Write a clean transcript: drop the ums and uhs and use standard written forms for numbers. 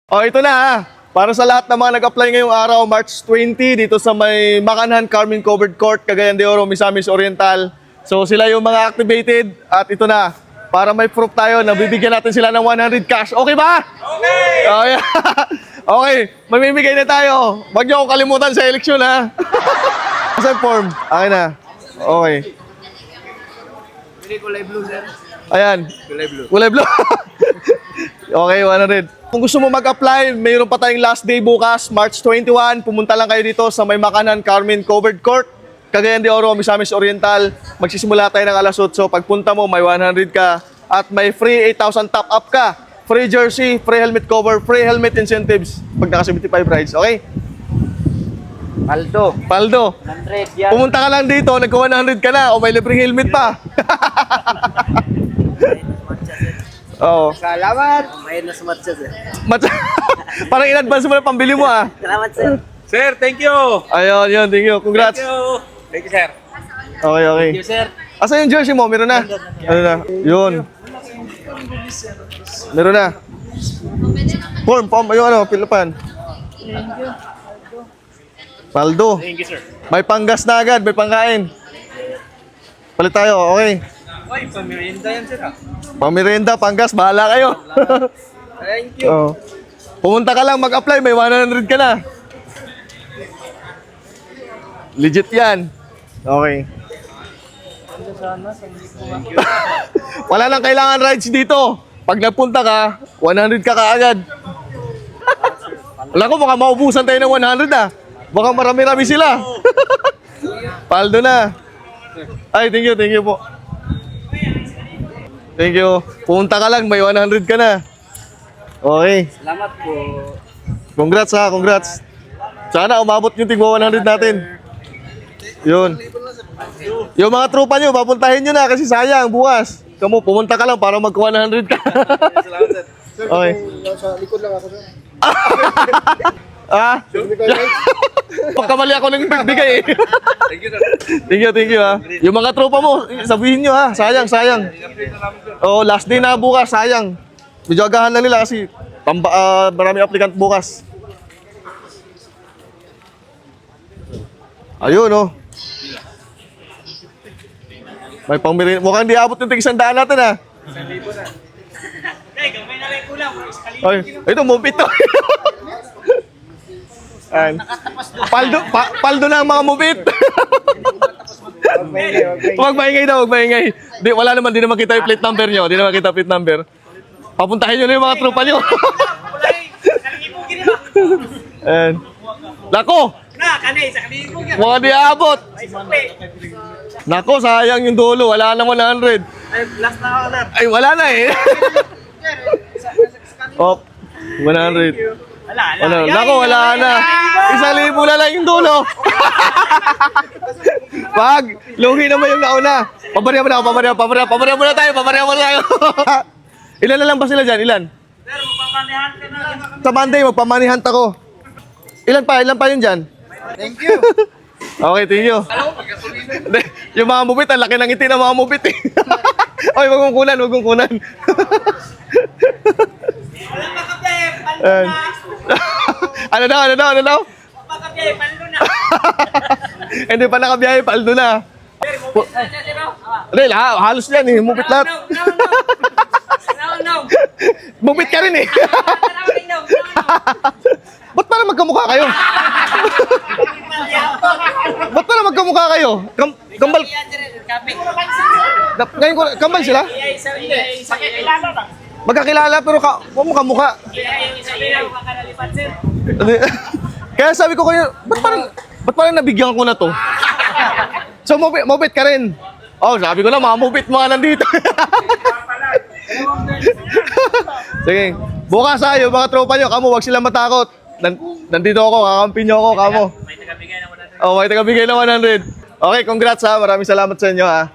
Oh, ito na ha. Para sa lahat ng mga nag-apply ngayong araw, March 20, dito sa may Makanhan Carmen Covered Court, Cagayan de Oro, Misamis Oriental. So sila yung mga activated at ito na. Para may proof tayo na bibigyan natin sila ng 100 cash. Okay ba? Okay! Oh, yeah. Okay, mamimigay na tayo. Huwag niyo akong kalimutan sa eleksyon ha. Sa form. Okay na. Okay. Hindi kulay blue, sir. Ayan. Kulay blue. Kulay blue. Okay, 100. Kung gusto mo mag-apply, mayroon pa tayong last day bukas, March 21. Pumunta lang kayo dito sa may Makanhan Carmen Covered Court, Cagayan de Oro, Misamis Oriental. Magsisimula tayo ng alas 8. Pagpunta mo, may 100 ka at may free 8,000 top up ka. Free jersey, free helmet cover, free helmet incentives pag naka 75 rides. Okay? Paldo. 100 yan. Pumunta ka lang dito, nagka 100 ka na o may libreng helmet pa. Oo. Salamat. May na sumatsa, sir. Parang in-advance mo na pambili mo ah. Salamat, sir. Sir, thank you. Ayun, yun, thank you. Congrats. Thank you, sir. Okay, okay. Thank you, sir. Asa yung jersey mo? Meron na? Ano na? Yun. Meron na. Form, yung ano, pilapan. Paldo. Thank you, sir. May panggas na agad, may pangkain. Palit tayo, okay. Ay, pamirinda yan, sir. Pamirenda, panggas, bahala kayo. Thank you. Oh. Pumunta ka lang, mag-apply, may 100 ka na. Legit yan. Okay. Wala nang kailangan rides dito. Pag nagpunta ka, 100 ka kaagad. Alam ko, baka maubusan tayo ng 100 ah. Baka marami-rami sila. Paldo na. Ay, thank you po. Thank you. Pumunta ka lang, may 100 ka na. Okay. Salamat po. Congrats ha, congrats. Sana umabot yung tigwa 100 natin. Yun. Yung mga tropa nyo, papuntahin nyo na kasi sayang bukas. Kamu, pumunta ka lang para magka 100 ka. Salamat, sir. Okay. Sa likod lang ako, sir. Ah? Pagkamali ako ng bigay eh. Thank you, sir. Thank you ha. Yung mga tropa mo, sabihin nyo ha. Sayang. Oh, last day na bukas, sayang. Medyo agahan na nila kasi marami applicant bukas. Ayun oh. May pangmirin. Mukhang di abot yung tig-100 natin ha. Ay, ito mupit to. Paldo na ang mga mupit. Huwag maingay. Di, wala naman, di naman kita yung plate number nyo. Di naman kita plate number. Papuntahin nyo na yung mga tropa nyo. Ayan. Nako! Mga di abot. Nako, sayang yung dulo. Wala na 100. Last na ako, sir. Ay, wala na eh. Oh, 100. Ano? Nako, wala na. 1,000 na lang yung dulo. Pag, lugi naman yung nauna. Pabarya muna tayo. Ilan na lang ba sila dyan? Ilan? Sir, magpapanihan ka na. Sa Monday, magpamanihan ako. Ilan pa yun dyan? Thank you. Okay, thank you. Hindi, yung mga mubit, ang laki ng ngiti ng mga mubit eh. Oy, wag mong kunan. Ano daw? Hindi pa nakabiyahe, paldo na. Hindi, halos yan eh, mubit lahat. Mubit ka rin eh. Ba't parang magkamukha kayo? Kambal. Ngayon ko, kambal sila? Magkakilala pero kamukha. Kaya sabi ko kayo, ba't parang nabigyan ko na to? So, mobit ka rin. Oh, sabi ko na, mga mobit mga nandito. Sige, bukas yung mga tropa nyo, kamo, wag silang matakot. Nandito ako, kakampi nyo ako, kamo. May tagabigay na 100. Oh, may tagabigay na 100. Okay, congrats ha, maraming salamat sa inyo ha.